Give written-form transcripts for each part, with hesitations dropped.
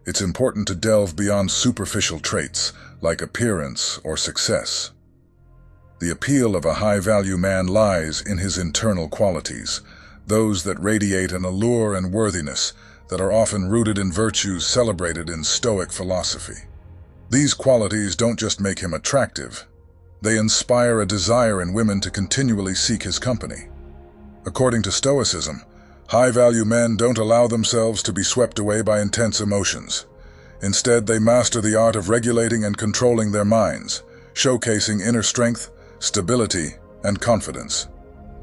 it's important to delve beyond superficial traits like appearance or success. The appeal of a high-value man lies in his internal qualities, those that radiate an allure and worthiness that are often rooted in virtues celebrated in Stoic philosophy. These qualities don't just make him attractive, they inspire a desire in women to continually seek his company. According to Stoicism, high-value men don't allow themselves to be swept away by intense emotions. Instead, they master the art of regulating and controlling their minds, showcasing inner strength, stability, and confidence.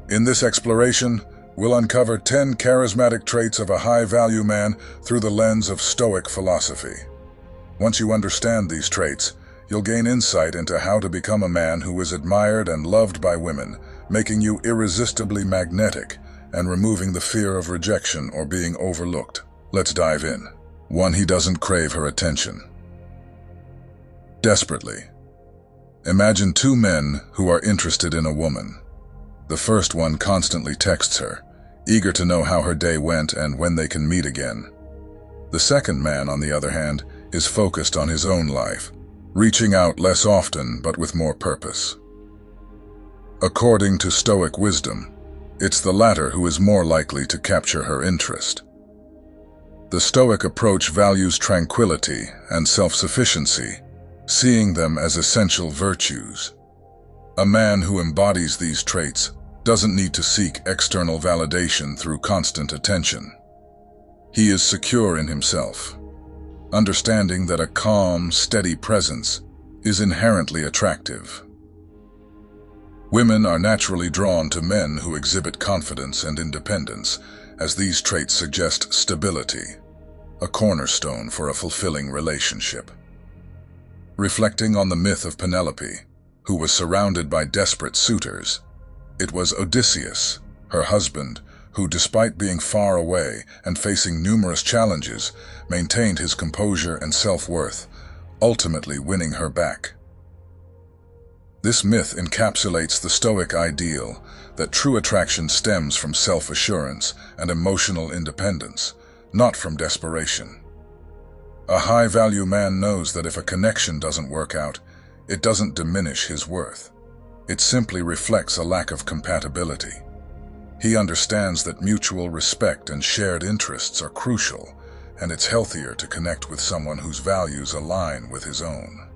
In this exploration, we'll uncover 10 charismatic traits of a high-value man through the lens of Stoic philosophy. Once you understand these traits, you'll gain insight into how to become a man who is admired and loved by women, making you irresistibly magnetic and removing the fear of rejection or being overlooked. Let's dive in. 1. He doesn't crave her attention. Desperately. Imagine two men who are interested in a woman. The first one constantly texts her, eager to know how her day went and when they can meet again. The second man, on the other hand, is focused on his own life, reaching out less often but with more purpose. According to Stoic wisdom, it's the latter who is more likely to capture her interest. The Stoic approach values tranquility and self-sufficiency, seeing them as essential virtues. A man who embodies these traits doesn't need to seek external validation through constant attention. He is secure in himself, understanding that a calm, steady presence is inherently attractive. Women are naturally drawn to men who exhibit confidence and independence, as these traits suggest stability, a cornerstone for a fulfilling relationship. Reflecting on the myth of Penelope, who was surrounded by desperate suitors, it was Odysseus, her husband, who, despite being far away and facing numerous challenges, maintained his composure and self-worth, ultimately winning her back. This myth encapsulates the Stoic ideal that true attraction stems from self-assurance and emotional independence, not from desperation. A high-value man knows that if a connection doesn't work out, it doesn't diminish his worth. It simply reflects a lack of compatibility. He understands that mutual respect and shared interests are crucial, and it's healthier to connect with someone whose values align with his own.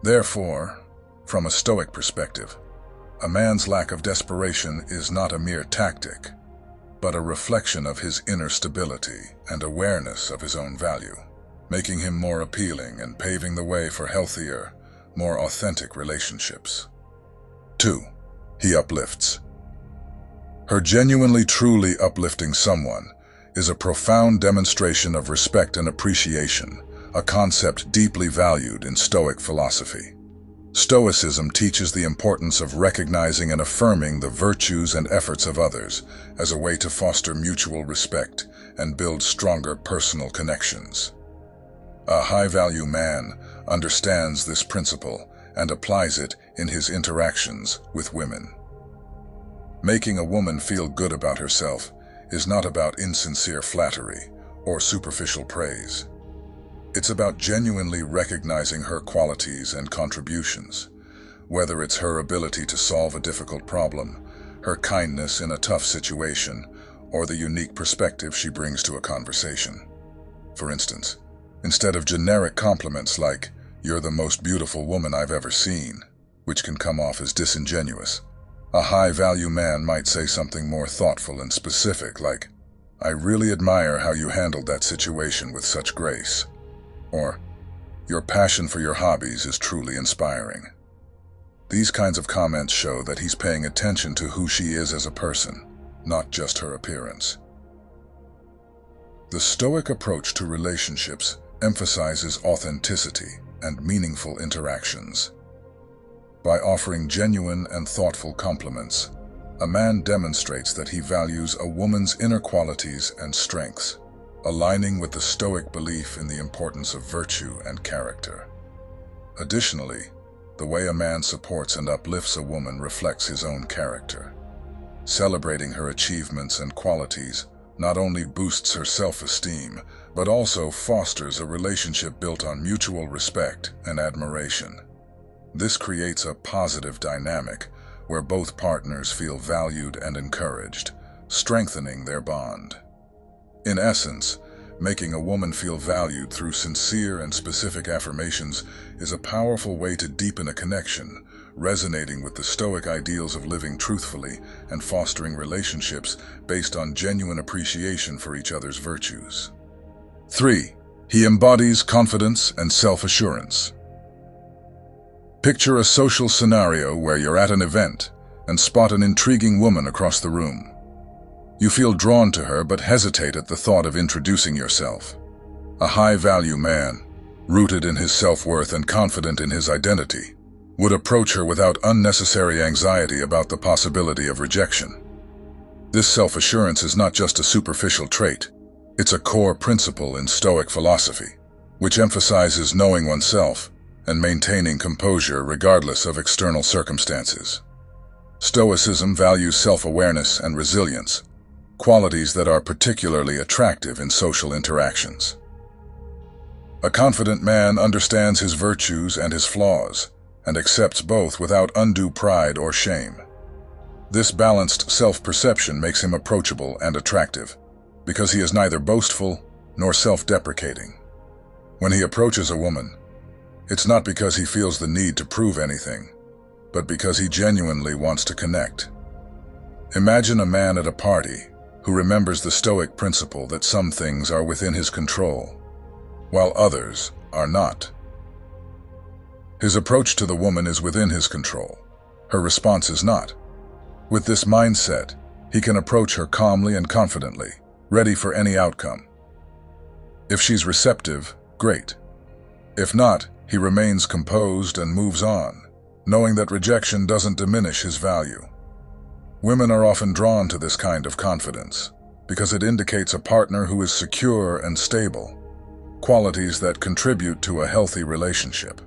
Therefore, from a Stoic perspective, a man's lack of desperation is not a mere tactic, but a reflection of his inner stability and awareness of his own value, making him more appealing and paving the way for healthier, more authentic relationships. 2. He uplifts. Her genuinely, truly uplifting someone is a profound demonstration of respect and appreciation, a concept deeply valued in Stoic philosophy. Stoicism teaches the importance of recognizing and affirming the virtues and efforts of others as a way to foster mutual respect and build stronger personal connections. A high-value man understands this principle and applies it in his interactions with women. Making a woman feel good about herself is not about insincere flattery or superficial praise. It's about genuinely recognizing her qualities and contributions, whether it's her ability to solve a difficult problem, her kindness in a tough situation, or the unique perspective she brings to a conversation. For instance, instead of generic compliments like, "You're the most beautiful woman I've ever seen," which can come off as disingenuous, a high-value man might say something more thoughtful and specific like, "I really admire how you handled that situation with such grace," or, "Your passion for your hobbies is truly inspiring." These kinds of comments show that he's paying attention to who she is as a person, not just her appearance. The Stoic approach to relationships emphasizes authenticity and meaningful interactions. By offering genuine and thoughtful compliments, a man demonstrates that he values a woman's inner qualities and strengths, aligning with the Stoic belief in the importance of virtue and character. Additionally, the way a man supports and uplifts a woman reflects his own character. Celebrating her achievements and qualities not only boosts her self-esteem, but also fosters a relationship built on mutual respect and admiration. This creates a positive dynamic where both partners feel valued and encouraged, strengthening their bond. In essence, making a woman feel valued through sincere and specific affirmations is a powerful way to deepen a connection, resonating with the Stoic ideals of living truthfully and fostering relationships based on genuine appreciation for each other's virtues. 3. He embodies confidence and self-assurance. Picture a social scenario where you're at an event and spot an intriguing woman across the room. You feel drawn to her but hesitate at the thought of introducing yourself. A high-value man, rooted in his self-worth and confident in his identity, would approach her without unnecessary anxiety about the possibility of rejection. This self-assurance is not just a superficial trait, it's a core principle in Stoic philosophy, which emphasizes knowing oneself and maintaining composure regardless of external circumstances. Stoicism values self-awareness and resilience, qualities that are particularly attractive in social interactions. A confident man understands his virtues and his flaws, and accepts both without undue pride or shame. This balanced self-perception makes him approachable and attractive, because he is neither boastful nor self-deprecating. When he approaches a woman, it's not because he feels the need to prove anything, but because he genuinely wants to connect. Imagine a man at a party who remembers the Stoic principle that some things are within his control, while others are not. His approach to the woman is within his control. Her response is not. With this mindset, he can approach her calmly and confidently, ready for any outcome. If she's receptive, great. If not, he remains composed and moves on, knowing that rejection doesn't diminish his value. Women are often drawn to this kind of confidence because it indicates a partner who is secure and stable, qualities that contribute to a healthy relationship.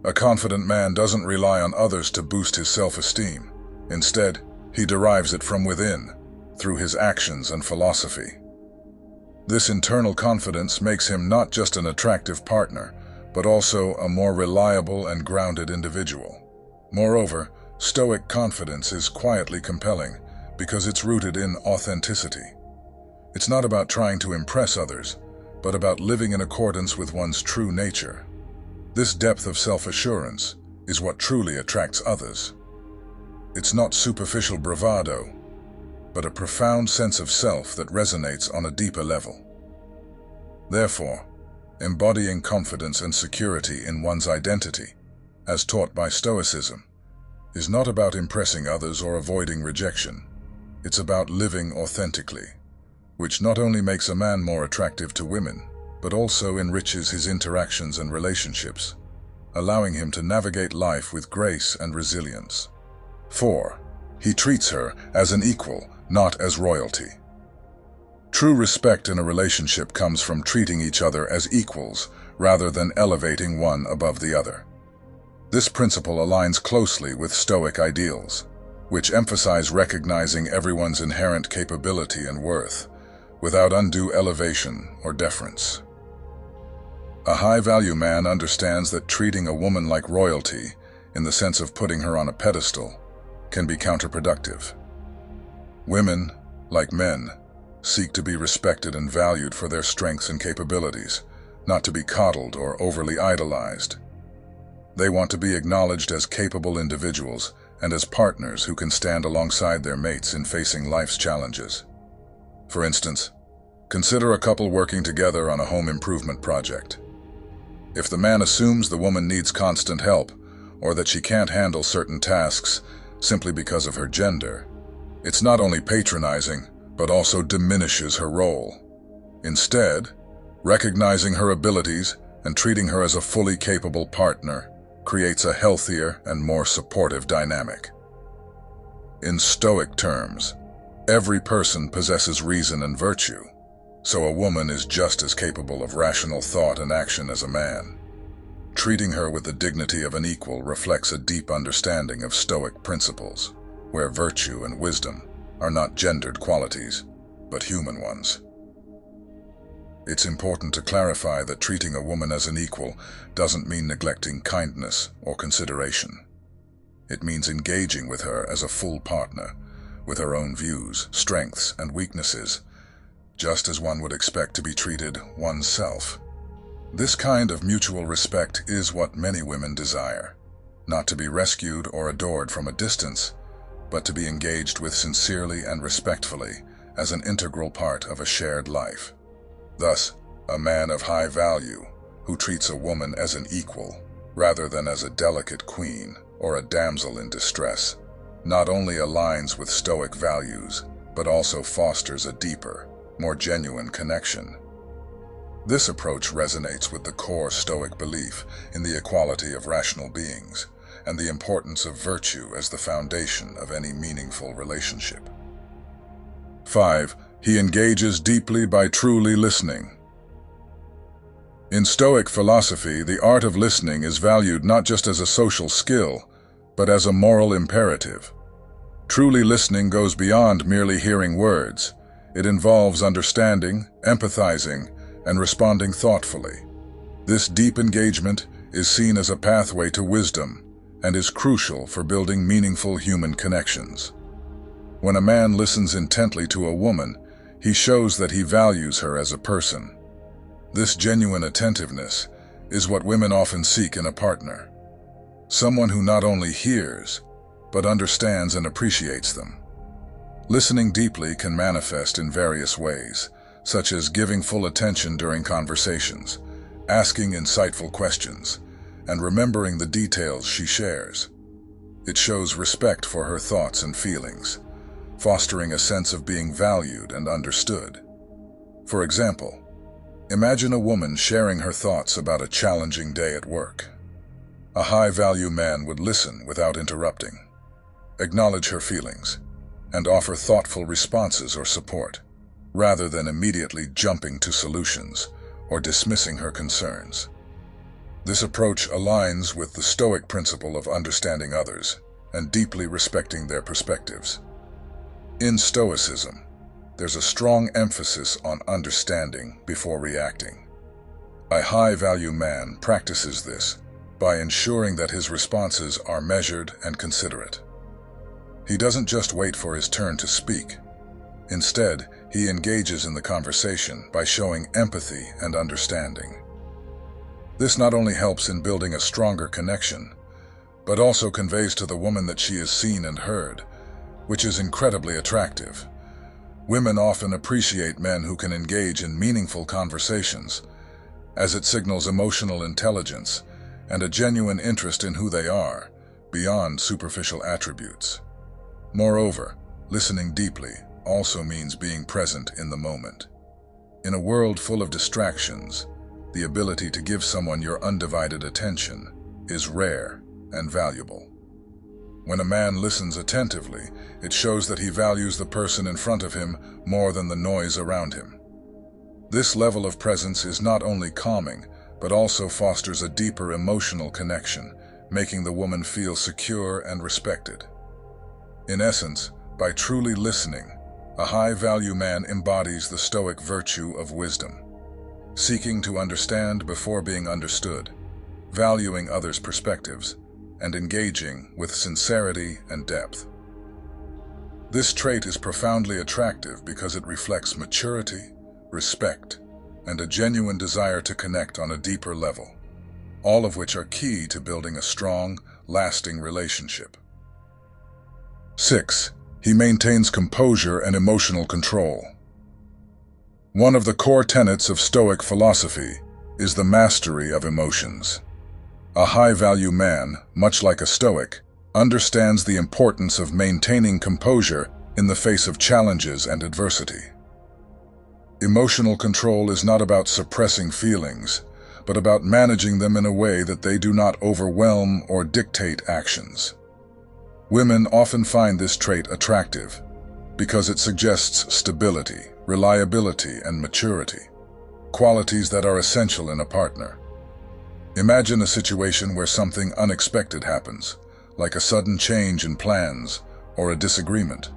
A confident man doesn't rely on others to boost his self-esteem. Instead, he derives it from within, through his actions and philosophy. This internal confidence makes him not just an attractive partner, but also a more reliable and grounded individual. Moreover, Stoic confidence is quietly compelling because it's rooted in authenticity. It's not about trying to impress others, but about living in accordance with one's true nature. This depth of self-assurance is what truly attracts others. It's not superficial bravado, but a profound sense of self that resonates on a deeper level. Therefore, embodying confidence and security in one's identity, as taught by Stoicism, is not about impressing others or avoiding rejection. It's about living authentically, which not only makes a man more attractive to women, but also enriches his interactions and relationships, allowing him to navigate life with grace and resilience. 4. He treats her as an equal, not as royalty. True respect in a relationship comes from treating each other as equals rather than elevating one above the other. This principle aligns closely with Stoic ideals, which emphasize recognizing everyone's inherent capability and worth, without undue elevation or deference. A high-value man understands that treating a woman like royalty, in the sense of putting her on a pedestal, can be counterproductive. Women, like men, seek to be respected and valued for their strengths and capabilities, not to be coddled or overly idolized. They want to be acknowledged as capable individuals and as partners who can stand alongside their mates in facing life's challenges. For instance, consider a couple working together on a home improvement project. If the man assumes the woman needs constant help or that she can't handle certain tasks simply because of her gender, it's not only patronizing, but also diminishes her role. Instead, recognizing her abilities and treating her as a fully capable partner creates a healthier and more supportive dynamic. In Stoic terms, every person possesses reason and virtue, so a woman is just as capable of rational thought and action as a man. Treating her with the dignity of an equal reflects a deep understanding of Stoic principles, where virtue and wisdom are not gendered qualities, but human ones. It's important to clarify that treating a woman as an equal doesn't mean neglecting kindness or consideration. It means engaging with her as a full partner, with her own views, strengths, and weaknesses, just as one would expect to be treated oneself. This kind of mutual respect is what many women desire, not to be rescued or adored from a distance, but to be engaged with sincerely and respectfully as an integral part of a shared life. Thus, a man of high value who treats a woman as an equal rather than as a delicate queen or a damsel in distress not only aligns with Stoic values, but also fosters a deeper, more genuine connection. This approach resonates with the core Stoic belief in the equality of rational beings and the importance of virtue as the foundation of any meaningful relationship. 5. He engages deeply by truly listening. In Stoic philosophy, the art of listening is valued not just as a social skill, but as a moral imperative. Truly listening goes beyond merely hearing words. It involves understanding, empathizing, and responding thoughtfully. This deep engagement is seen as a pathway to wisdom and is crucial for building meaningful human connections. When a man listens intently to a woman, he shows that he values her as a person. This genuine attentiveness is what women often seek in a partner. Someone who not only hears, but understands and appreciates them. Listening deeply can manifest in various ways, such as giving full attention during conversations, asking insightful questions, and remembering the details she shares. It shows respect for her thoughts and feelings, fostering a sense of being valued and understood. For example, imagine a woman sharing her thoughts about a challenging day at work. A high-value man would listen without interrupting, acknowledge her feelings, and offer thoughtful responses or support, rather than immediately jumping to solutions or dismissing her concerns. This approach aligns with the Stoic principle of understanding others and deeply respecting their perspectives. In Stoicism, there's a strong emphasis on understanding before reacting. A high-value man practices this by ensuring that his responses are measured and considerate. He doesn't just wait for his turn to speak. Instead, he engages in the conversation by showing empathy and understanding. This not only helps in building a stronger connection, but also conveys to the woman that she is seen and heard, which is incredibly attractive. Women often appreciate men who can engage in meaningful conversations, as it signals emotional intelligence and a genuine interest in who they are, beyond superficial attributes. Moreover, listening deeply also means being present in the moment. In a world full of distractions, the ability to give someone your undivided attention is rare and valuable. When a man listens attentively, it shows that he values the person in front of him more than the noise around him. This level of presence is not only calming, but also fosters a deeper emotional connection, making the woman feel secure and respected. In essence, by truly listening, a high-value man embodies the Stoic virtue of wisdom, seeking to understand before being understood, valuing others' perspectives, and engaging with sincerity and depth. This trait is profoundly attractive because it reflects maturity, respect, and a genuine desire to connect on a deeper level, all of which are key to building a strong, lasting relationship. 6. He maintains composure and emotional control. One of the core tenets of Stoic philosophy is the mastery of emotions. A high-value man, much like a Stoic, understands the importance of maintaining composure in the face of challenges and adversity. Emotional control is not about suppressing feelings, but about managing them in a way that they do not overwhelm or dictate actions. Women often find this trait attractive because it suggests stability, reliability, and maturity, qualities that are essential in a partner. Imagine a situation where something unexpected happens, like a sudden change in plans or a disagreement.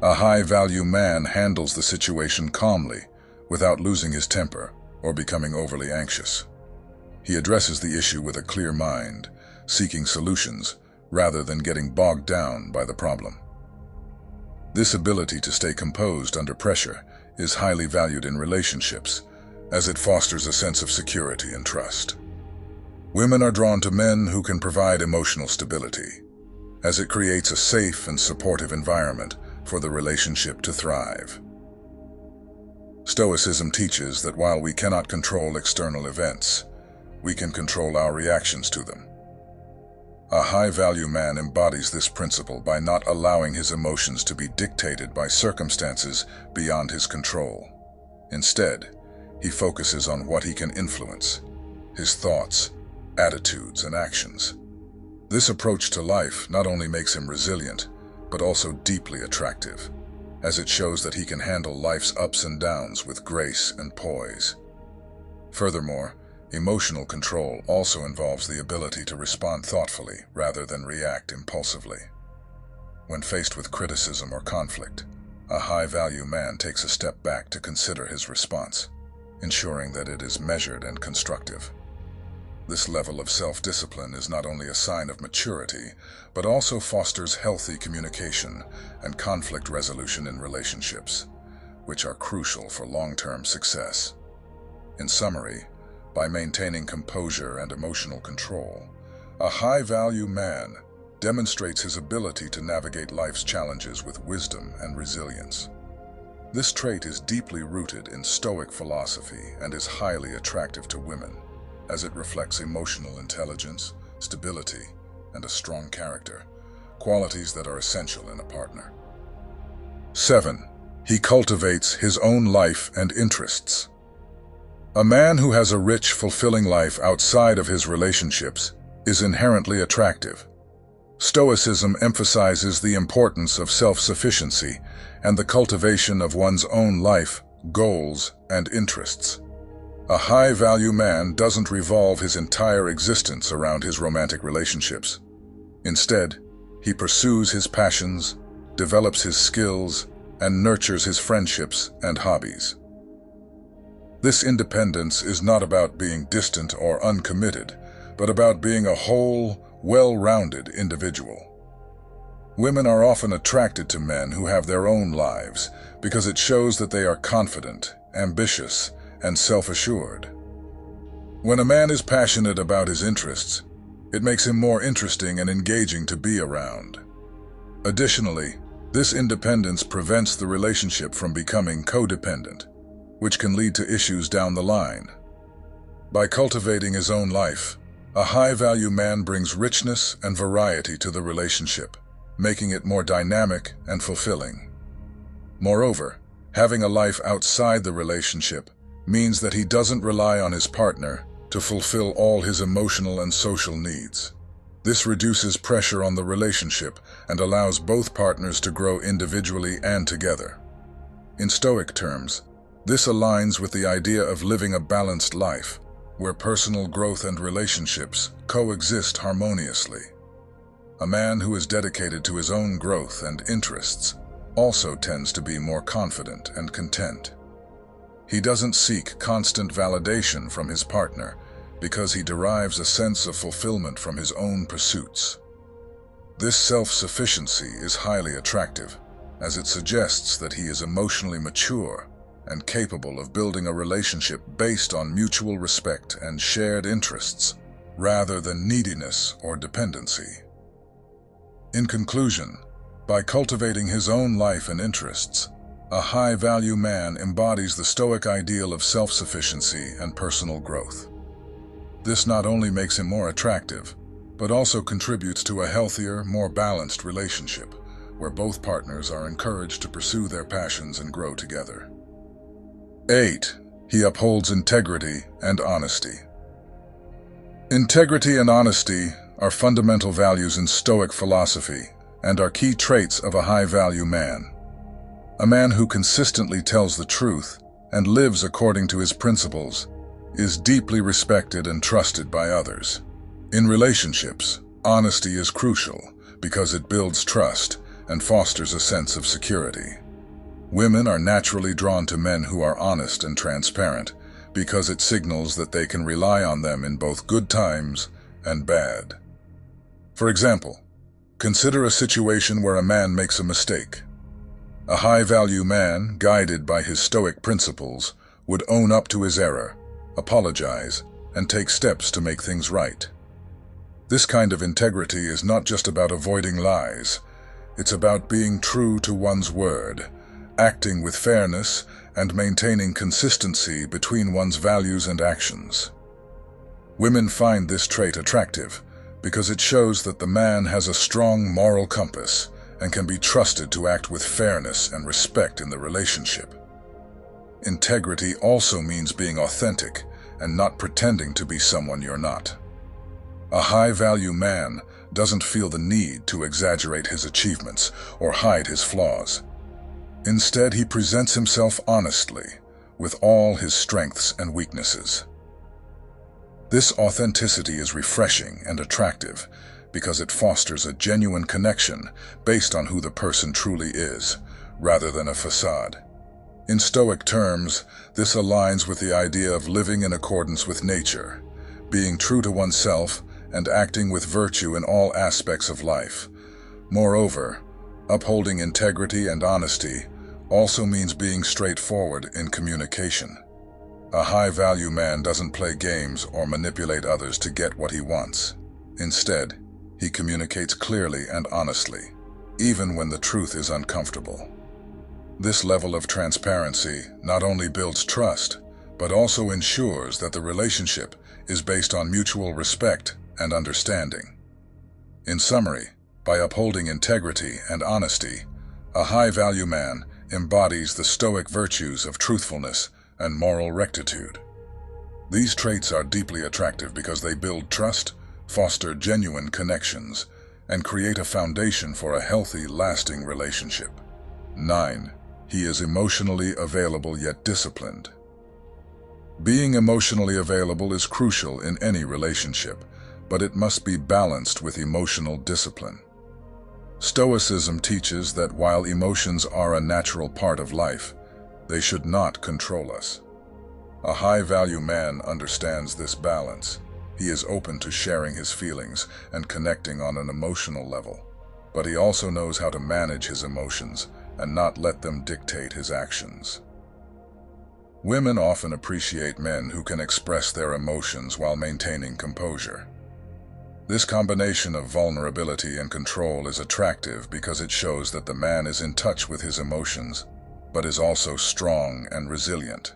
A high-value man handles the situation calmly, without losing his temper or becoming overly anxious. He addresses the issue with a clear mind, seeking solutions rather than getting bogged down by the problem. This ability to stay composed under pressure is highly valued in relationships, as it fosters a sense of security and trust. Women are drawn to men who can provide emotional stability, as it creates a safe and supportive environment for the relationship to thrive. Stoicism teaches that while we cannot control external events, we can control our reactions to them. A high-value man embodies this principle by not allowing his emotions to be dictated by circumstances beyond his control. Instead, he focuses on what he can influence: his thoughts, attitudes, and actions. This approach to life not only makes him resilient, but also deeply attractive, as it shows that he can handle life's ups and downs with grace and poise. Furthermore, emotional control also involves the ability to respond thoughtfully rather than react impulsively. When faced with criticism or conflict, a high-value man takes a step back to consider his response, ensuring that it is measured and constructive. This level of self-discipline is not only a sign of maturity, but also fosters healthy communication and conflict resolution in relationships, which are crucial for long-term success. In summary, by maintaining composure and emotional control, a high-value man demonstrates his ability to navigate life's challenges with wisdom and resilience. This trait is deeply rooted in Stoic philosophy and is highly attractive to women, as it reflects emotional intelligence, stability, and a strong character, qualities that are essential in a partner. 7. He cultivates his own life and interests. A man who has a rich, fulfilling life outside of his relationships is inherently attractive. Stoicism emphasizes the importance of self-sufficiency and the cultivation of one's own life, goals, and interests. A high-value man doesn't revolve his entire existence around his romantic relationships. Instead, he pursues his passions, develops his skills, and nurtures his friendships and hobbies. This independence is not about being distant or uncommitted, but about being a whole, well-rounded individual. Women are often attracted to men who have their own lives because it shows that they are confident, ambitious, and self-assured. When a man is passionate about his interests, it makes him more interesting and engaging to be around. Additionally, this independence prevents the relationship from becoming codependent, which can lead to issues down the line. By cultivating his own life, a high-value man brings richness and variety to the relationship, making it more dynamic and fulfilling. Moreover, having a life outside the relationship means that he doesn't rely on his partner to fulfill all his emotional and social needs. This reduces pressure on the relationship and allows both partners to grow individually and together. In Stoic terms, this aligns with the idea of living a balanced life, where personal growth and relationships coexist harmoniously. A man who is dedicated to his own growth and interests also tends to be more confident and content. He doesn't seek constant validation from his partner because he derives a sense of fulfillment from his own pursuits. This self-sufficiency is highly attractive, as it suggests that he is emotionally mature and capable of building a relationship based on mutual respect and shared interests, rather than neediness or dependency. In conclusion, by cultivating his own life and interests, a high-value man embodies the Stoic ideal of self-sufficiency and personal growth. This not only makes him more attractive, but also contributes to a healthier, more balanced relationship, where both partners are encouraged to pursue their passions and grow together. 8. He upholds integrity and honesty. Integrity and honesty are fundamental values in Stoic philosophy and are key traits of a high-value man. A man who consistently tells the truth and lives according to his principles is deeply respected and trusted by others. In relationships, honesty is crucial because it builds trust and fosters a sense of security. Women are naturally drawn to men who are honest and transparent because it signals that they can rely on them in both good times and bad. For example, consider a situation where a man makes a mistake. A high-value man, guided by his Stoic principles, would own up to his error, apologize, and take steps to make things right. This kind of integrity is not just about avoiding lies. It's about being true to one's word, acting with fairness, and maintaining consistency between one's values and actions. Women find this trait attractive because it shows that the man has a strong moral compass and can be trusted to act with fairness and respect in the relationship. Integrity also means being authentic and not pretending to be someone you're not. A high-value man doesn't feel the need to exaggerate his achievements or hide his flaws. Instead, he presents himself honestly, with all his strengths and weaknesses. This authenticity is refreshing and attractive because it fosters a genuine connection based on who the person truly is, rather than a facade. In Stoic terms, this aligns with the idea of living in accordance with nature, being true to oneself, and acting with virtue in all aspects of life. Moreover, upholding integrity and honesty also means being straightforward in communication. A high-value man doesn't play games or manipulate others to get what he wants. Instead, he communicates clearly and honestly, even when the truth is uncomfortable. This level of transparency not only builds trust, but also ensures that the relationship is based on mutual respect and understanding. In summary, by upholding integrity and honesty, a high-value man embodies the Stoic virtues of truthfulness and moral rectitude. These traits are deeply attractive because they build trust, foster genuine connections, and create a foundation for a healthy, lasting relationship. 9. He is emotionally available yet disciplined. Being emotionally available is crucial in any relationship, but it must be balanced with emotional discipline. Stoicism teaches that while emotions are a natural part of life, they should not control us. A high-value man understands this balance. He is open to sharing his feelings and connecting on an emotional level, but he also knows how to manage his emotions and not let them dictate his actions. Women often appreciate men who can express their emotions while maintaining composure. This combination of vulnerability and control is attractive because it shows that the man is in touch with his emotions, but is also strong and resilient.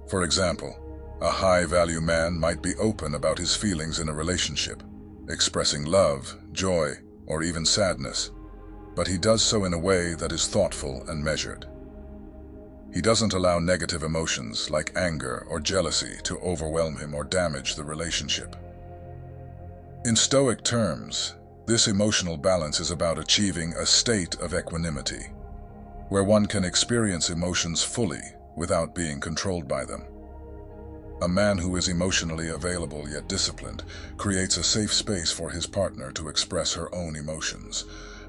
For example, a high-value man might be open about his feelings in a relationship, expressing love, joy, or even sadness, but he does so in a way that is thoughtful and measured. He doesn't allow negative emotions like anger or jealousy to overwhelm him or damage the relationship. In Stoic terms, this emotional balance is about achieving a state of equanimity, where one can experience emotions fully without being controlled by them. A man who is emotionally available yet disciplined creates a safe space for his partner to express her own emotions,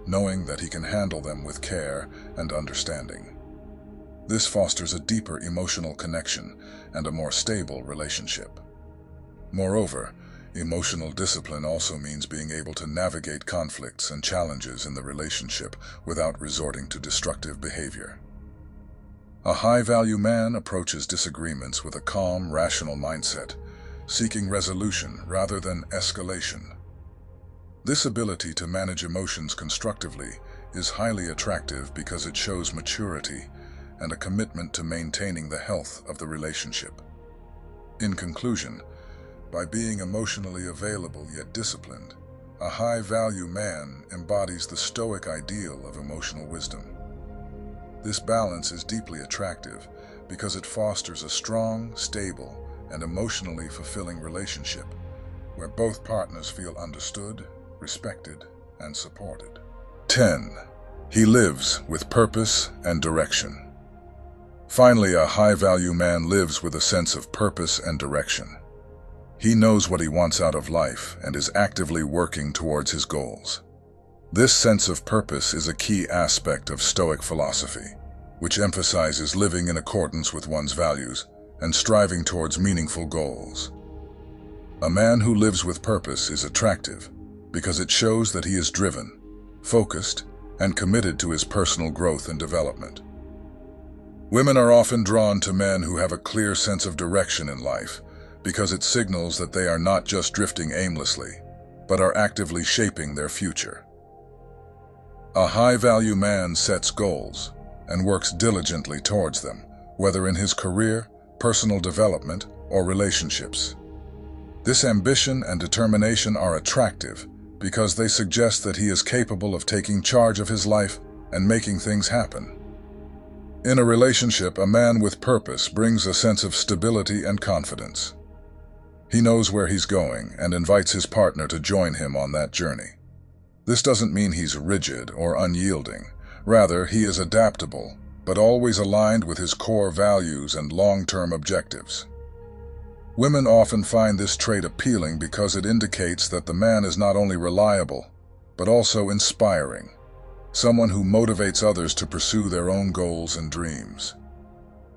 knowing that he can handle them with care and understanding. This fosters a deeper emotional connection and a more stable relationship. Moreover, emotional discipline also means being able to navigate conflicts and challenges in the relationship without resorting to destructive behavior. A high-value man approaches disagreements with a calm, rational mindset, seeking resolution rather than escalation. This ability to manage emotions constructively is highly attractive because it shows maturity and a commitment to maintaining the health of the relationship. In conclusion, by being emotionally available yet disciplined, a high-value man embodies the Stoic ideal of emotional wisdom. This balance is deeply attractive because it fosters a strong, stable, and emotionally fulfilling relationship where both partners feel understood, respected, and supported. 10. He lives with purpose and direction. Finally, a high-value man lives with a sense of purpose and direction. He knows what he wants out of life and is actively working towards his goals. This sense of purpose is a key aspect of Stoic philosophy, which emphasizes living in accordance with one's values and striving towards meaningful goals. A man who lives with purpose is attractive because it shows that he is driven, focused, and committed to his personal growth and development. Women are often drawn to men who have a clear sense of direction in life because it signals that they are not just drifting aimlessly, but are actively shaping their future. A high-value man sets goals and works diligently towards them, whether in his career, personal development, or relationships. This ambition and determination are attractive because they suggest that he is capable of taking charge of his life and making things happen. In a relationship, a man with purpose brings a sense of stability and confidence. He knows where he's going and invites his partner to join him on that journey. This doesn't mean he's rigid or unyielding. Rather, he is adaptable, but always aligned with his core values and long-term objectives. Women often find this trait appealing because it indicates that the man is not only reliable, but also inspiring, someone who motivates others to pursue their own goals and dreams.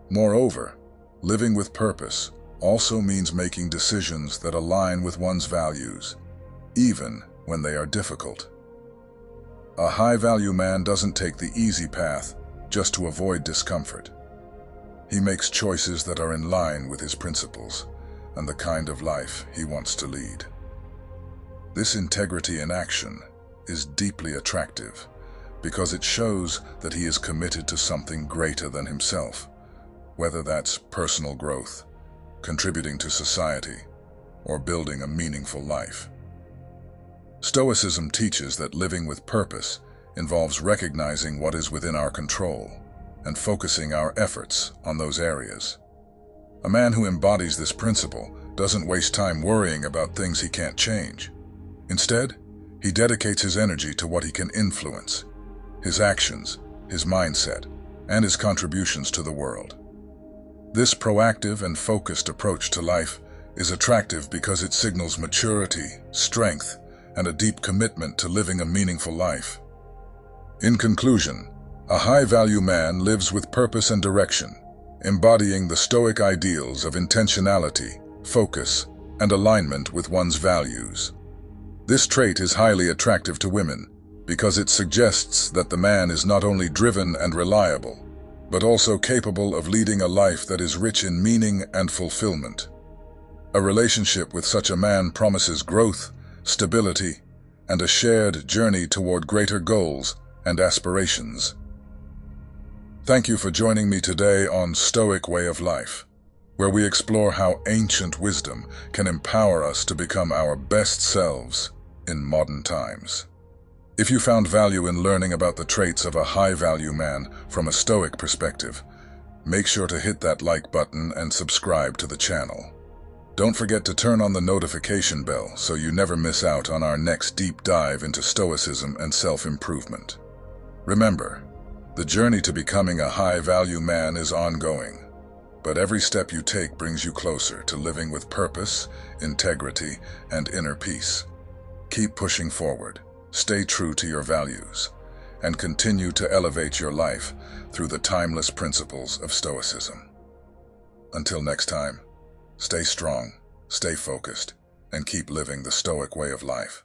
Moreover, living with purpose also means making decisions that align with one's values, even when they are difficult. A high-value man doesn't take the easy path just to avoid discomfort. He makes choices that are in line with his principles and the kind of life he wants to lead. This integrity in action is deeply attractive because it shows that he is committed to something greater than himself, whether that's personal growth, contributing to society, or building a meaningful life. Stoicism teaches that living with purpose involves recognizing what is within our control and focusing our efforts on those areas. A man who embodies this principle doesn't waste time worrying about things he can't change. Instead, he dedicates his energy to what he can influence, his actions, his mindset, and his contributions to the world. This proactive and focused approach to life is attractive because it signals maturity, strength, and a deep commitment to living a meaningful life. In conclusion, a high-value man lives with purpose and direction, embodying the Stoic ideals of intentionality, focus, and alignment with one's values. This trait is highly attractive to women because it suggests that the man is not only driven and reliable, but also capable of leading a life that is rich in meaning and fulfillment. A relationship with such a man promises growth, stability, and a shared journey toward greater goals and aspirations. Thank you for joining me today on Stoic Way of Life, where we explore how ancient wisdom can empower us to become our best selves in modern times. If you found value in learning about the traits of a high-value man from a Stoic perspective, make sure to hit that like button and subscribe to the channel. Don't forget to turn on the notification bell so you never miss out on our next deep dive into Stoicism and self-improvement. Remember, the journey to becoming a high-value man is ongoing, but every step you take brings you closer to living with purpose, integrity, and inner peace. Keep pushing forward, stay true to your values, and continue to elevate your life through the timeless principles of Stoicism. Until next time, stay strong, stay focused, and keep living the Stoic way of life.